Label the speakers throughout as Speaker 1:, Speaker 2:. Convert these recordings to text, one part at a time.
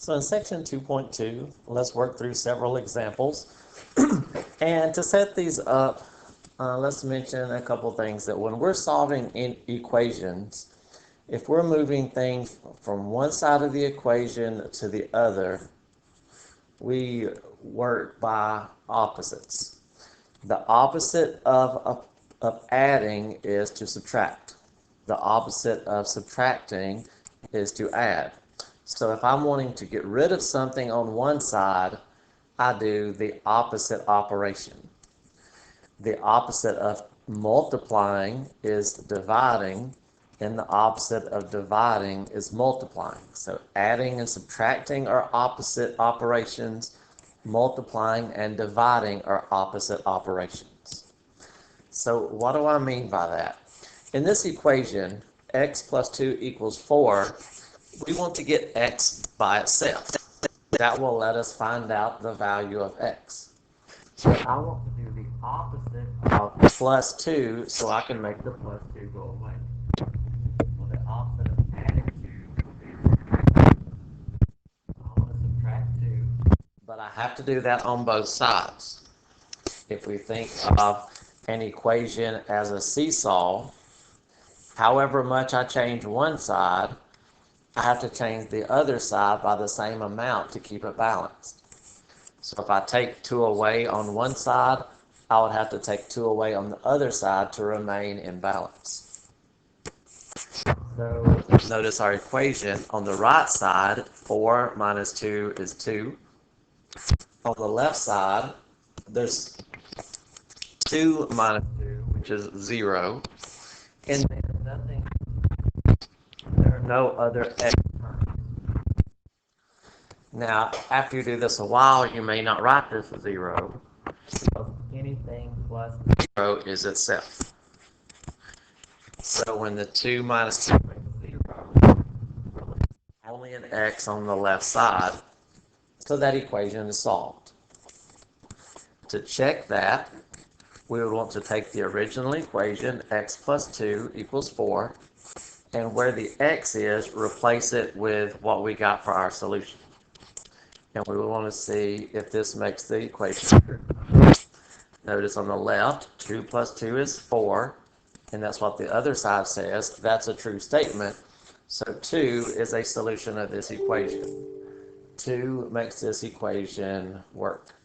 Speaker 1: So in section 2.2, let's work through several examples. And to set these up, let's mention a couple things that when we're solving in equations, if we're moving things from one side of the equation to the other, we work by opposites. The opposite of adding is to subtract. The opposite of subtracting is to add. So if I'm wanting to get rid of something on one side, I do the opposite operation. The opposite of multiplying is dividing, and the opposite of dividing is multiplying. So adding and subtracting are opposite operations. Multiplying and dividing are opposite operations. So what do I mean by that? In this equation, x plus 2 equals 4, we want to get x by itself. That will let us find out the value of x. So I want to do the opposite of plus 2 so I can make the plus 2 go away. Well, the opposite of adding 2, I want to subtract 2, but I have to do that on both sides. If we think of an equation as a seesaw, however much I change one side, I have to change the other side by the same amount to keep it balanced. So if I take 2 away on one side, I would have to take 2 away on the other side to remain in balance. So notice our equation. On the right side, 4 minus 2 is 2. On the left side, there's 2 minus 2, which is 0. And there's nothing, there are no other x terms. Now, after you do this a while, you may not write this as 0, because anything plus 0 is itself. So when the 2 minus 2 makes 0, only an x on the left side, so that equation is solved. To check that, we would want to take the original equation, x plus 2 equals 4, and where the x is, replace it with what we got for our solution. And we want to see if this makes the equation true. Notice on the left, 2 plus 2 is 4, and that's what the other side says. That's a true statement. So 2 is a solution of this equation. 2 makes this equation work.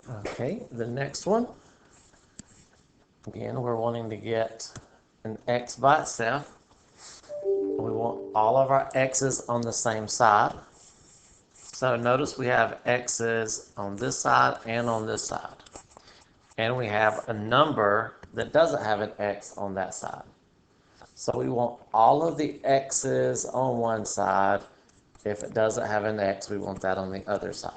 Speaker 1: Okay, the next one. Again, we're wanting to get an x by itself. We want all of our x's on the same side. So notice we have x's on this side and on this side. And we have a number that doesn't have an x on that side. So we want all of the x's on one side. If it doesn't have an x, we want that on the other side.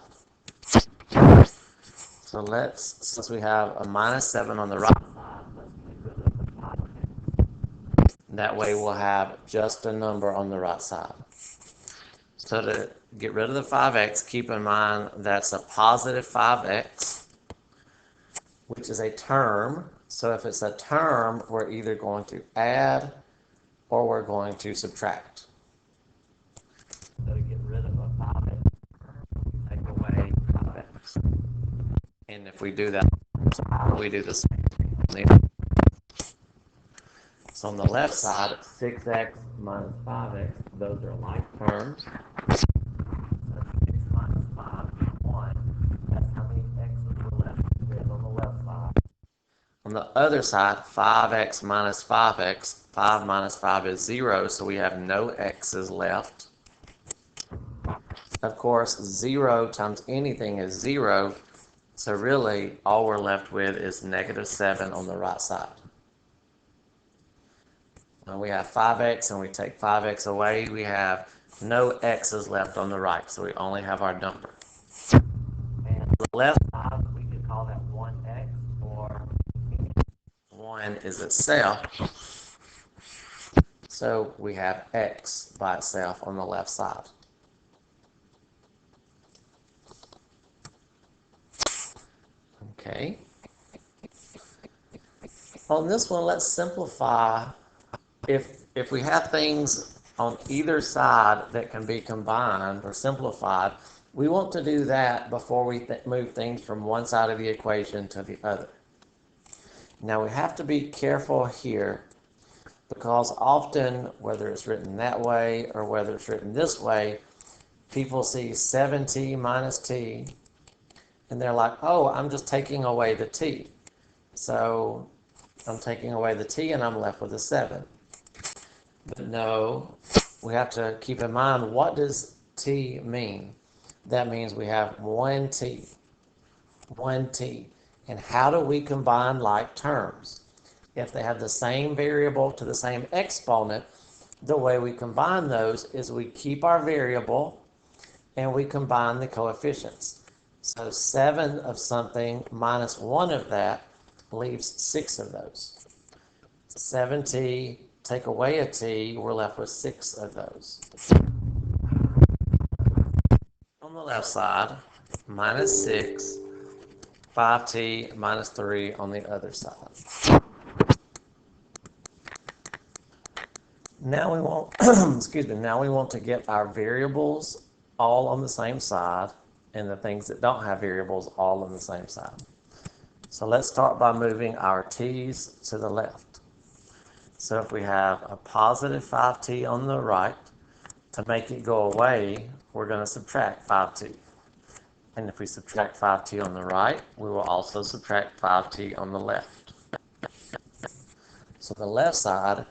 Speaker 1: So since we have a minus 7 on the right side, that way we'll have just a number on the right side. So to get rid of the 5x, keep in mind that's a positive 5x, which is a term. So if it's a term, we're either going to add or we're going to subtract. So to get rid of a 5x, take away 5x. And if we do that, we do the same thing. So on the left side, 6x minus 5x, those are like terms. 6 minus 5 is 1. That's how many x's we're left with on the left side. On the other side, 5x minus 5x, 5 minus 5 is 0, so we have no x's left. Of course, 0 times anything is 0, so really all we're left with is negative 7 on the right side. When we have 5x and we take 5x away, we have no x's left on the right, so we only have our number. And the left side, we could call that 1x, or 1 is itself. So we have x by itself on the left side. Okay. On this one, let's simplify if we have things on either side that can be combined or simplified, we want to do that before we move things from one side of the equation to the other. Now we have to be careful here, because often, whether it's written that way or whether it's written this way, people see 7t minus t, and they're like, oh, I'm just taking away the t. So I'm taking away the t and I'm left with a 7. But no, we have to keep in mind, what does t mean? That means we have 1t. 1t. And how do we combine like terms? If they have the same variable to the same exponent, the way we combine those is we keep our variable and we combine the coefficients. So 7 of something minus 1 of that leaves 6 of those. 7t, take away a t, we're left with 6 of those. On the left side, minus 6, 5t minus 3 on the other side. Now we want, now we want to get our variables all on the same side and the things that don't have variables all on the same side. So let's start by moving our t's to the left. So if we have a positive 5t on the right, to make it go away, we're going to subtract 5t. And if we subtract 5t on the right, we will also subtract 5t on the left. So the left side,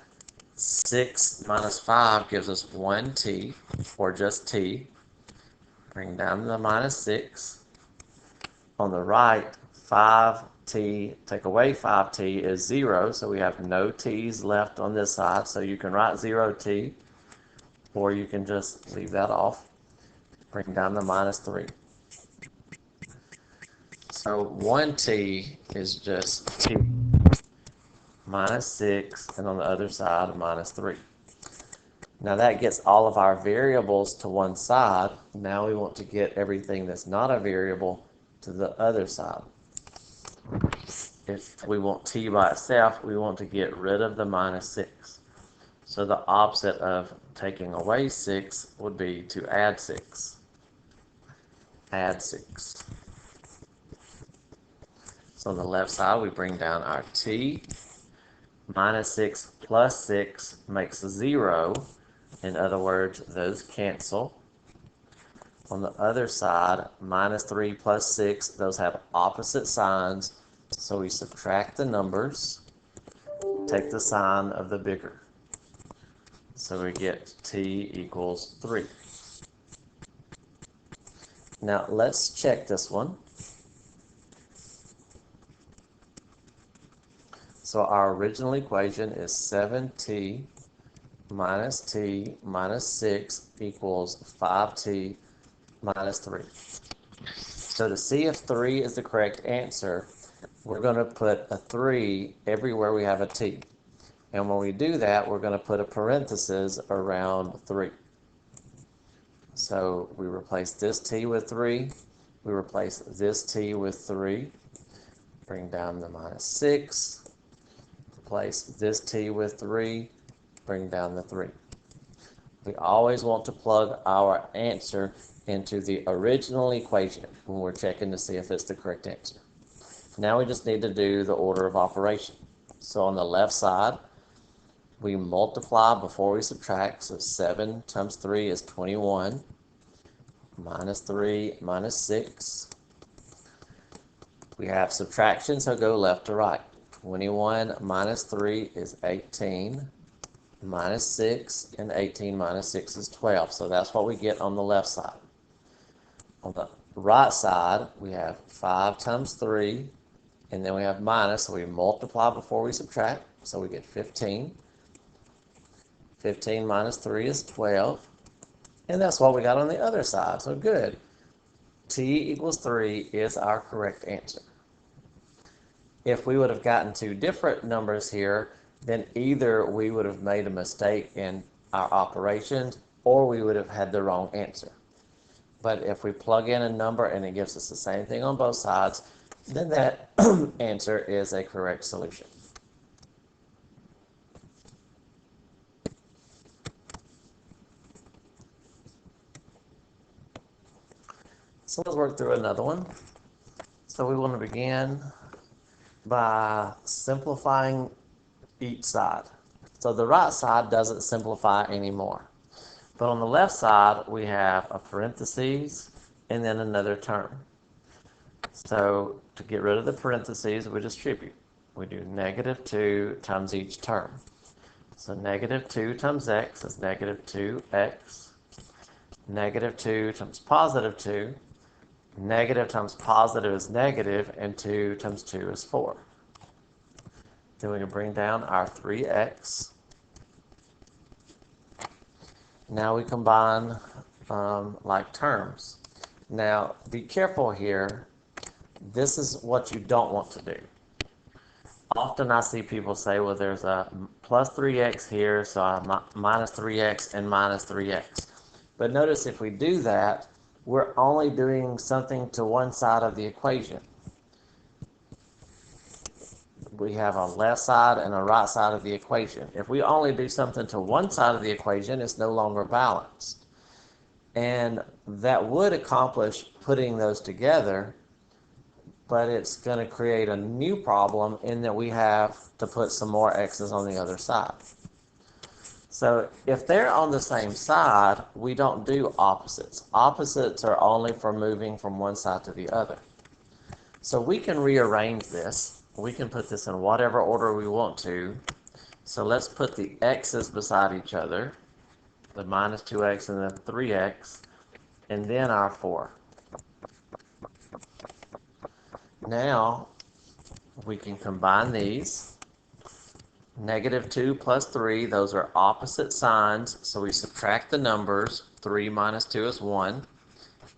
Speaker 1: 6 minus 5 gives us 1t, or just t. Bring down the minus 6. On the right, 5t, take away 5t is 0, so we have no t's left on this side. So you can write 0t, or you can just leave that off. Bring down the minus 3. So 1t is just t minus 6, and on the other side, minus 3. Now that gets all of our variables to one side. Now we want to get everything that's not a variable to the other side. If we want t by itself, we want to get rid of the minus 6. So the opposite of taking away 6 would be to add 6. Add 6. So on the left side, we bring down our t. Minus 6 plus 6 makes 0. In other words, those cancel. On the other side, minus 3 plus 6, those have opposite signs. So we subtract the numbers, take the sign of the bigger. So we get t equals 3. Now let's check this one. So our original equation is 7t minus t minus 6 equals 5t minus 3. So to see if 3 is the correct answer, we're going to put a 3 everywhere we have a t. And when we do that, we're going to put a parenthesis around 3. So we replace this t with 3. We replace this t with 3. Bring down the minus 6. Replace this t with 3, bring down the 3. We always want to plug our answer into the original equation when we're checking to see if it's the correct answer. Now we just need to do the order of operation. So on the left side, we multiply before we subtract. So 7 times 3 is 21. Minus 3 minus 6. We have subtraction, so go left to right. 21 minus 3 is 18, minus 6, and 18 minus 6 is 12. So that's what we get on the left side. On the right side, we have 5 times 3, and then we have minus, so we multiply before we subtract, so we get 15. 15 minus 3 is 12, and that's what we got on the other side, so good. T equals 3 is our correct answer. If we would have gotten two different numbers here, then either we would have made a mistake in our operations or we would have had the wrong answer. But if we plug in a number and it gives us the same thing on both sides, then that answer is a correct solution. So let's work through another one. So we want to begin by simplifying each side. So the right side doesn't simplify anymore. But on the left side, we have a parentheses and then another term. So to get rid of the parentheses, we distribute. We do -2 times each term. So -2 times x is -2x. -2 times +2. Negative times positive is negative, and 2 times 2 is 4. Then we can bring down our 3x. Now we combine like terms. Now be careful here. This is what you don't want to do. Often I see people say, well, there's a plus 3x here, so I minus 3x and minus 3x. But notice if we do that, we're only doing something to one side of the equation. We have a left side and a right side of the equation. If we only do something to one side of the equation, it's no longer balanced. And that would accomplish putting those together, but it's going to create a new problem in that we have to put some more x's on the other side. So if they're on the same side, we don't do opposites. Opposites are only for moving from one side to the other. So we can rearrange this. We can put this in whatever order we want to. So let's put the x's beside each other, the -2x and the 3x, and then our 4. Now we can combine these. -2 plus 3, those are opposite signs, so we subtract the numbers. 3 minus 2 is 1.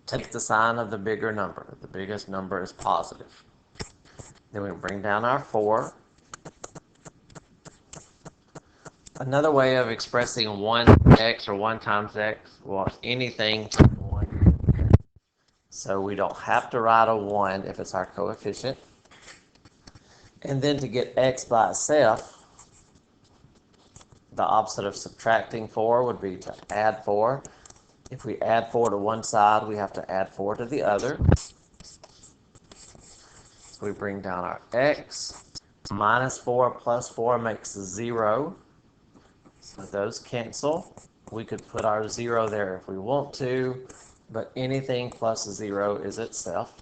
Speaker 1: Take the sign of the bigger number. The biggest number is positive. Then we bring down our 4. Another way of expressing 1x or 1 times x, well, anything from 1. So we don't have to write a 1 if it's our coefficient. And then to get x by itself, the opposite of subtracting 4 would be to add 4. If we add 4 to one side, we have to add 4 to the other. So we bring down our x. -4 plus 4 makes 0. So those cancel. We could put our 0 there if we want to, but anything plus 0 is itself.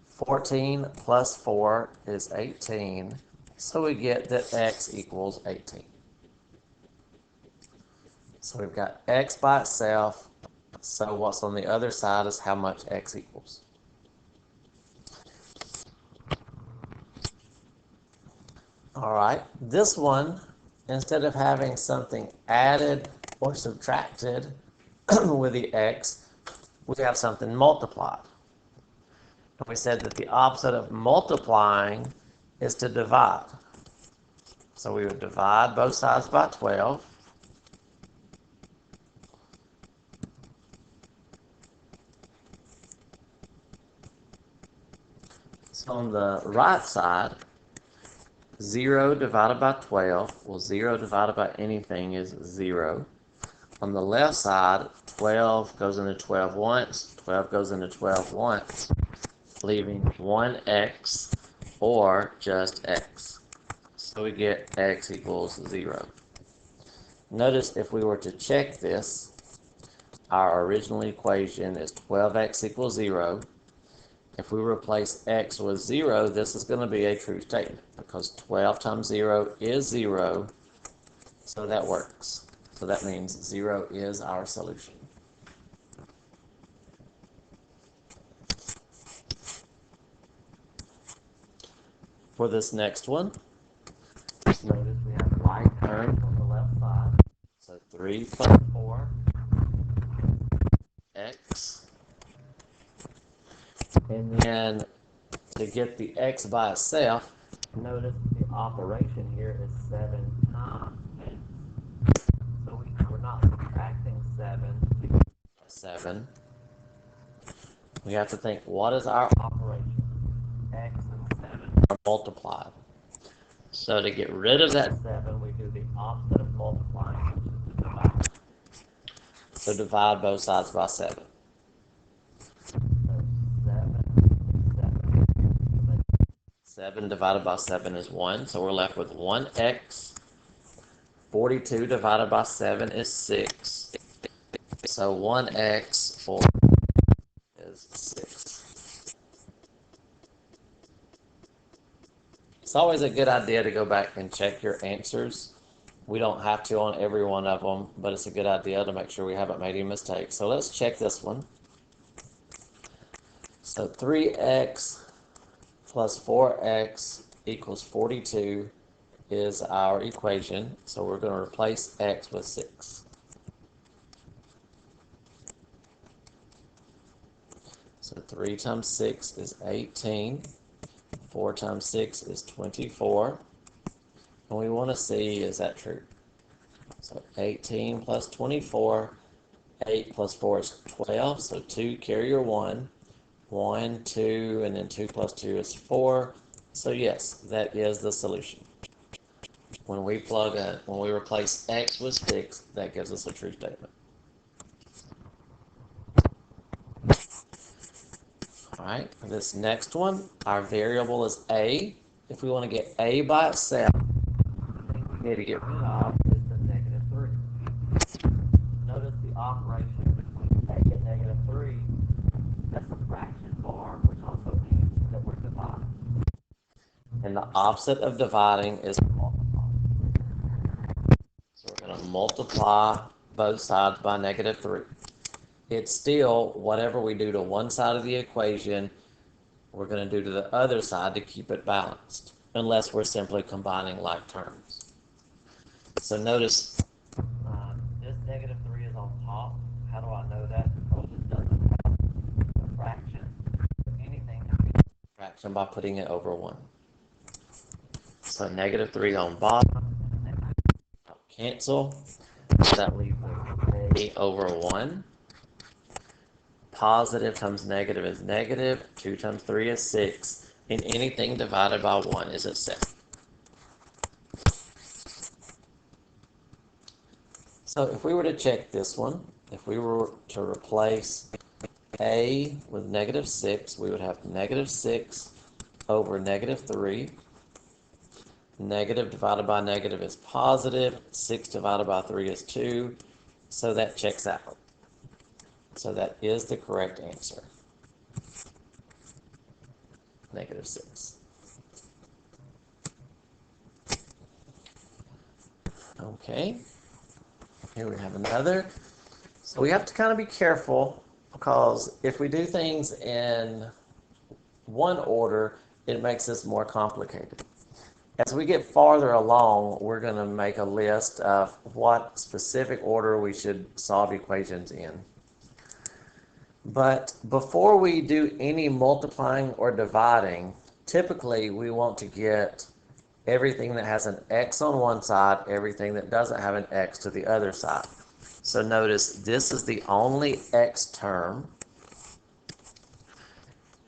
Speaker 1: 14 plus 4 is 18. So we get that x equals 18. So we've got x by itself. So what's on the other side is how much x equals. All right, this one, instead of having something added or subtracted with the x, we have something multiplied. And we said that the opposite of multiplying is to divide. So we would divide both sides by 12. So on the right side, 0 divided by 12, well, 0 divided by anything is 0. On the left side, 12 goes into 12 once, 12 goes into 12 once, leaving 1x or just x. So we get x equals 0. Notice if we were to check this, our original equation is 12x equals 0. If we replace x with 0, this is going to be a true statement because 12 times 0 is 0, so that works. So that means 0 is our solution. For this next one, notice we have like terms on the left side. So 3 plus 4, x. And then to get the x by itself, notice the operation here is 7 times. So we're not subtracting 7. We have to think, what is our operation? X and 7 are multiplied. So to get rid of that 7, we do the opposite of multiplying, which is divide. So divide both sides by 7. 7 divided by 7 is 1, so we're left with 1x. 42 divided by 7 is 6. So 1x for is 6. It's always a good idea to go back and check your answers. We don't have to on every one of them, but it's a good idea to make sure we haven't made any mistakes. So let's check this one. So 3x plus 4x equals 42 is our equation. So we're going to replace x with 6. So 3 times 6 is 18. 4 times 6 is 24. And we want to see, is that true? So 18 plus 24, 8 plus 4 is 12. So 2 carry your 1. 1, 2, and then 2 plus 2 is 4. So yes, that is the solution. When we replace x with 6, that gives us a true statement. All right, for this next one, our variable is a. If we want to get a by itself, the thing we need to get rid of is the negative 3. Notice the operation between a and negative 3. That's a fraction form, which also means that we're dividing. And the opposite of dividing is multiplying. So we're going to multiply both sides by negative 3. It's still whatever we do to one side of the equation, we're going to do to the other side to keep it balanced, unless we're simply combining like terms. So notice this negative 3 is on top. How do I know that? Because it doesn't have a fraction. Anything can be a fraction by putting it over 1. So negative 3 on bottom. Cancel. That leaves a over 1. Positive times negative is negative. 2 times 3 is 6. And anything divided by 1 is a 7. So if we were to check this one, if we were to replace a with negative 6, we would have negative 6 over negative 3. Negative divided by negative is positive. 6 divided by 3 is 2. So that checks out. So that is the correct answer. Negative 6. Okay. Here we have another. So we have to kind of be careful, because if we do things in one order, it makes this more complicated. As we get farther along, we're going to make a list of what specific order we should solve equations in. But before we do any multiplying or dividing, typically we want to get everything that has an x on one side, everything that doesn't have an x to the other side. So notice this is the only x term.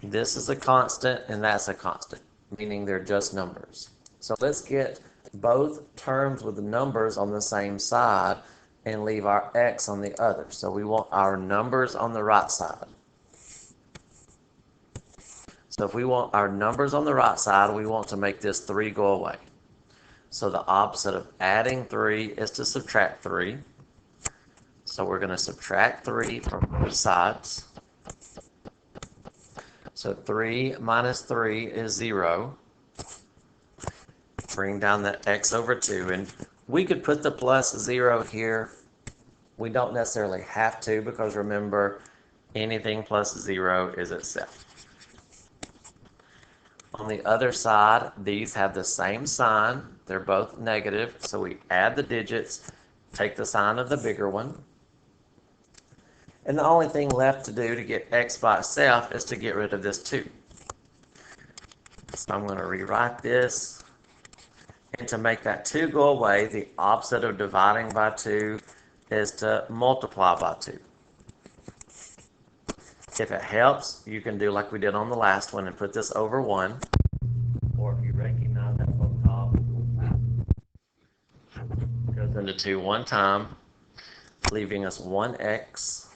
Speaker 1: This is a constant and that's a constant, meaning they're just numbers. So let's get both terms with the numbers on the same side and leave our x on the other. So we want our numbers on the right side. So if we want our numbers on the right side, we want to make this 3 go away. So the opposite of adding 3 is to subtract 3. So we're going to subtract 3 from both sides. So 3 minus 3 is 0. Bring down that x over 2. And we could put the plus 0 here. We don't necessarily have to, because remember, anything plus 0 is itself. On the other side, these have the same sign. They're both negative, so we add the digits, take the sign of the bigger one. And the only thing left to do to get x by itself is to get rid of this 2. So I'm going to rewrite this. And to make that 2 go away, the opposite of dividing by 2 is to multiply by 2. If it helps, you can do like we did on the last one and put this over 1. Or if you recognize that from top, goes into 2 one time, leaving us 1x.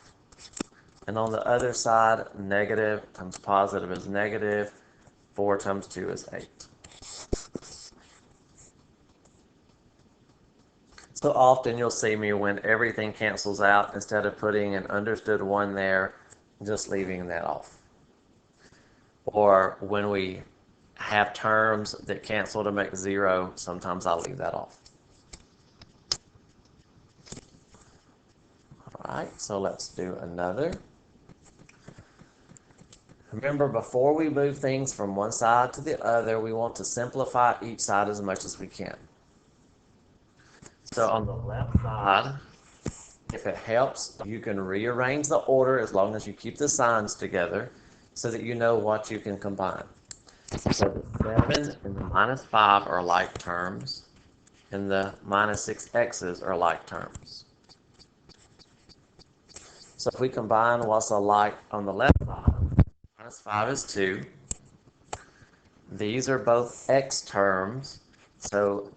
Speaker 1: And on the other side, negative times positive is negative. 4 times 2 is 8. So often you'll see me when everything cancels out, instead of putting an understood 1 there, just leaving that off. Or when we have terms that cancel to make 0, sometimes I'll leave that off. All right, so let's do another. Remember, before we move things from one side to the other, we want to simplify each side as much as we can. So on the left side, if it helps, you can rearrange the order as long as you keep the signs together so that you know what you can combine. So the 7 and the -5 are like terms, and the -6x's are like terms. So if we combine what's alike on the left side, -5 is 2. These are both x terms, so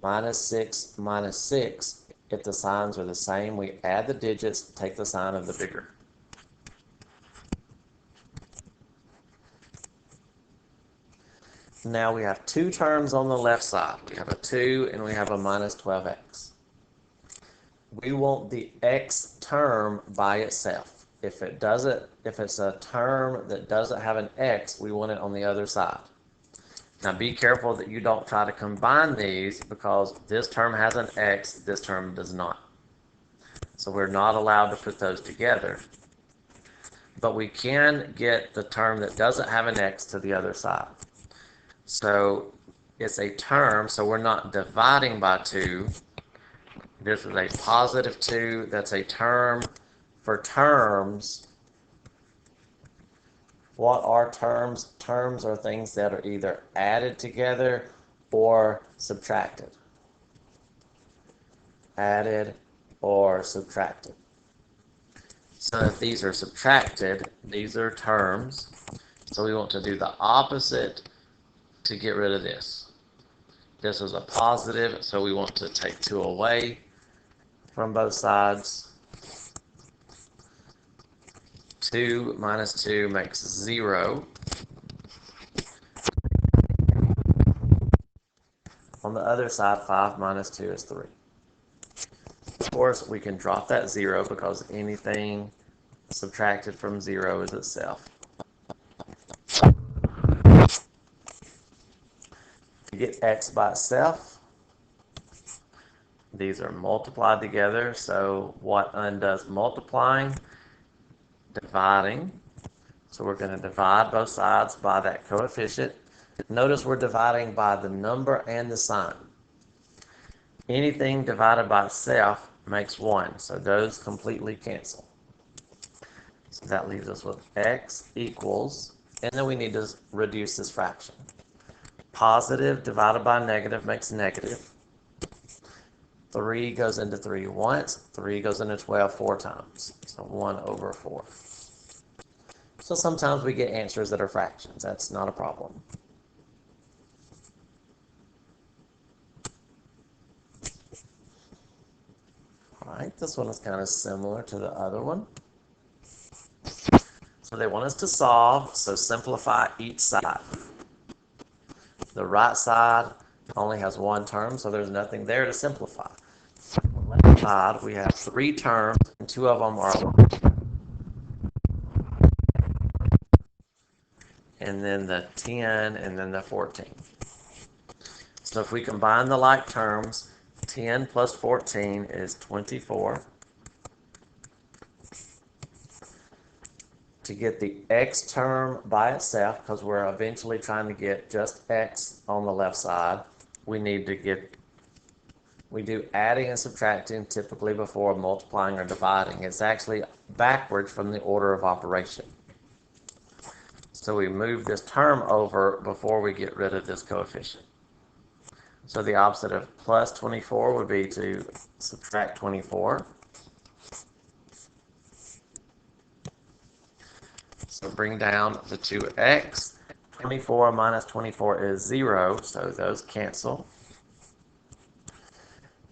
Speaker 1: -6, -6. If the signs are the same, we add the digits, take the sign of the bigger. Now we have 2 terms on the left side. We have a 2 and we have a -12x. We want the x term by itself. If it's a term that doesn't have an x, we want it on the other side. Now be careful that you don't try to combine these, because this term has an x, this term does not. So we're not allowed to put those together. But we can get the term that doesn't have an x to the other side. So it's a term, so we're not dividing by 2. This is a positive 2. That's a term. For terms, what are terms? Terms are things that are either added together or subtracted. Added or subtracted. So if these are subtracted, these are terms. So we want to do the opposite to get rid of this. This is a positive, so we want to take 2 away from both sides. 2 minus 2 makes 0. On the other side, 5 minus 2 is 3. Of course, we can drop that 0 because anything subtracted from 0 is itself. To get x by itself, these are multiplied together. So what undoes multiplying? Dividing. So we're going to divide both sides by that coefficient. Notice we're dividing by the number and the sign. Anything divided by itself makes 1, so those completely cancel. So that leaves us with x equals, and then we need to reduce this fraction. Positive divided by negative makes negative. 3 goes into 3 once, 3 goes into 12 4 times, so 1 over 4. So sometimes we get answers that are fractions. That's not a problem. All right, this one is kind of similar to the other one. So they want us to solve, so simplify each side. The right side only has 1 term, so there's nothing there to simplify. On the left side, we have 3 terms, and 2 of them are alike. And then the 10, and then the 14. So if we combine the like terms, 10 plus 14 is 24. To get the x term by itself, because we're eventually trying to get just x on the left side, we do adding and subtracting typically before multiplying or dividing. It's actually backwards from the order of operation. So we move this term over before we get rid of this coefficient. So the opposite of plus 24 would be to subtract 24. So bring down the 2x. 24 minus 24 is 0, so those cancel.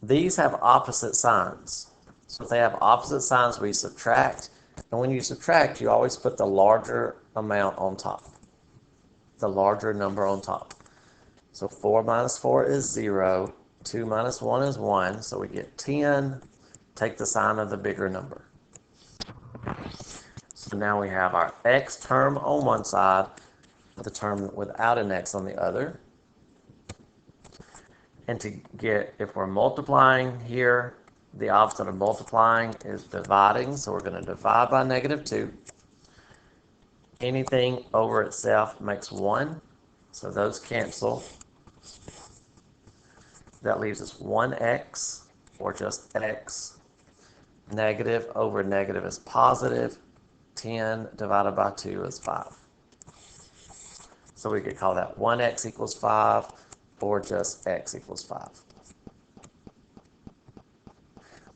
Speaker 1: These have opposite signs. So if they have opposite signs, we subtract. And when you subtract, you always put the larger amount on top. the larger number on top. So 4 minus 4 is 0. 2 minus 1 is 1. So we get 10. Take the sign of the bigger number. So now we have our x term on one side, the term without an x on the other. And to get, if we're multiplying here, the opposite of multiplying is dividing. So we're going to divide by -2. Anything over itself makes 1. So those cancel. That leaves us 1x, or just x. Negative over negative is positive. 10 divided by 2 is 5. So we could call that 1x equals 5, or just x equals 5.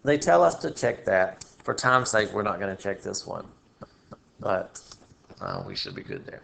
Speaker 1: They tell us to check that. For time's sake, we're not going to check this one. But we should be good there.